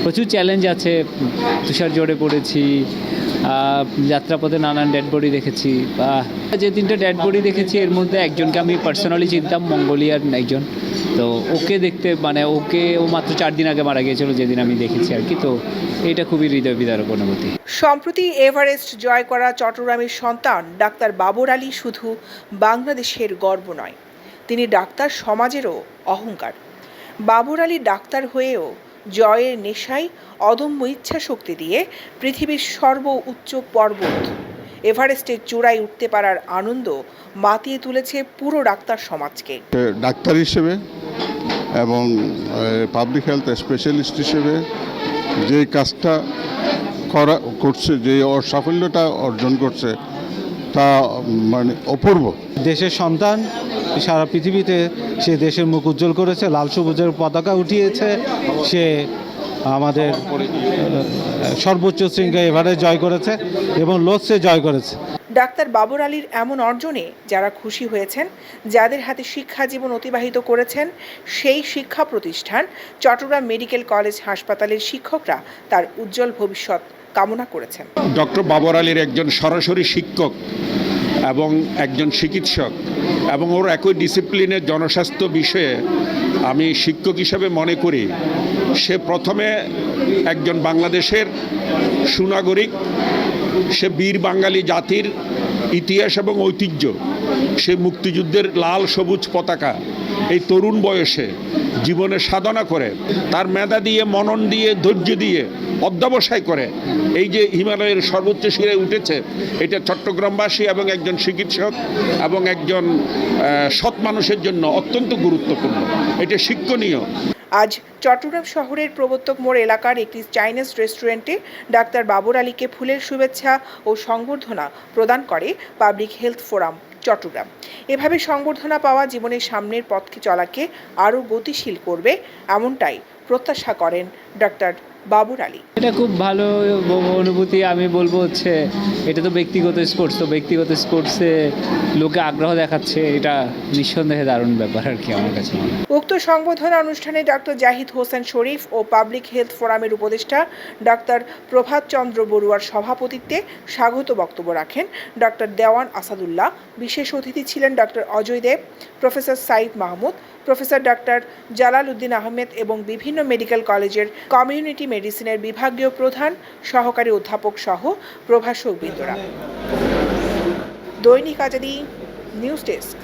প্রচুর চ্যালেঞ্জ আছে। তুষার জোরে পড়েছি, যাত্রাপথে নানান ডেড বডি দেখেছি। যে 3টে ডেড বডি দেখেছি এর মধ্যে একজনকে আমি পার্সোনালি চিনতাম, মঙ্গোলিয়ার একজন। তো ওকে দেখতে ও মাত্র 4 দিন আগে মারা গিয়েছিল যেদিন আমি দেখেছি আর কি। তো এটা খুবই হৃদয় বিদারক অনুভূতি। সম্প্রতি এভারেস্ট জয় করা চট্টগ্রামের সন্তান ডাক্তার বাবর আলী শুধু বাংলাদেশের গর্ব নয়, তিনি ডাক্তার সমাজেরও অহংকার। বাবর আলী ডাক্তার হয়েও জয়ের নেশায় অদম্য ইচ্ছা শক্তি দিয়ে পৃথিবীর সর্বোচ্চ পর্বত এভারেস্টের চূড়ায় উঠতে পারার আনন্দ মাতিয়ে তুলেছে পুরো ডাক্তার সমাজকে। ডাক্তার হিসেবে এবং পাবলিক হেলথ স্পেশালিস্ট হিসেবে যে কাজটা করছে, যে সাফল্যটা অর্জন করছে তা মানে অপূর্ব। দেশের সন্তান সারা পৃথিবীতে সে দেশের মুখ উজ্জ্বল করেছে, লাল সবুজের পতাকা উঠিয়েছে, সে আমাদের সর্বোচ্চ শৃঙ্গে এভারেস্ট জয় করেছে এবং লোৎসে জয় করেছে। ডাক্তার বাবর আলীর এমন অর্জনে যারা খুশি হয়েছেন, যাদের হাতে শিক্ষা জীবন অতিবাহিত করেছেন, সেই শিক্ষা প্রতিষ্ঠান চট্টগ্রাম মেডিকেল কলেজ হাসপাতালের শিক্ষকরা তার উজ্জ্বল ভবিষ্যৎ কামনা করেছেন। ডক্টর বাবর আলীর একজন সরাসরি শিক্ষক এবং একজন চিকিৎসক এবং ওর একই ডিসিপ্লিনের জনস্বাস্থ্য বিষয়ে আমি শিক্ষক হিসাবে মনে করি সে প্রথমে একজন বাংলাদেশের সুনাগরিক, সে বীর বাঙালি জাতির ইতিহাস এবং ঐতিহ্য, সে মুক্তিযুদ্ধের লাল সবুজ পতাকা এই তরুণ বয়সে জীবনে সাধনা করে, তার মেধা দিয়ে, মনন দিয়ে, ধৈর্য দিয়ে অধ্যবসায় করে এই যে হিমালয়ের সর্বোচ্চ শিখরে উঠেছে, এটা চট্টগ্রামবাসী এবং একজন চিকিৎসক এবং একজন সৎ মানুষের জন্য অত্যন্ত গুরুত্বপূর্ণ, এটা শিক্ষণীয়। আজ চট্টগ্রাম শহরের প্রবর্তক মোড় এলাকার একটি চাইনিজ রেস্টুরেন্টে ডাক্তার বাবর আলীকে ফুলের শুভেচ্ছা ও সংবর্ধনা প্রদান করে পাবলিক হেলথ ফোরাম চট্টগ্রাম। এভাবে সংবর্ধনা পাওয়া জীবনের সামনের পথকে চলাকে আরও গতিশীল করবে, এমনটাই প্রত্যাশা করেন ডাক্তার বাবর আলী। এটা খুব ভালো অনুভূতি। আমি বলবো এটা তো ব্যক্তিগত স্পোর্টস, তো ব্যক্তিগত স্পোর্টসে লোকে আগ্রহ দেখাচ্ছে, এটা নিঃসন্দেহে দারুণ ব্যাপার আর কি আমার কাছে। উক্ত সংবর্ধনা অনুষ্ঠানে ডক্টর জাহিদ হোসেন শরীফ ও পাবলিক হেলথ ফোরামের উপদেষ্টা ডাক্তার প্রভাত চন্দ্র বড়ুয়ার সভাপতিত্বে স্বাগত বক্তব্য রাখেন ডক্টর দেওয়ান আসাদুল্লাহ। বিশেষ অতিথি ছিলেন doctor Ajay Dev, professor Sayeed Mahmud, professor ডাক্তার জালাল উদ্দিন আহমেদ এবং বিভিন্ন মেডিকেল কলেজের কমিউনিটি মেডিসিনের বিভাগীয় প্রধান, সহকারী অধ্যাপক সহ প্রভাষকবৃন্দরা। দৈনিক আজাদী নিউজ ডেস্ক।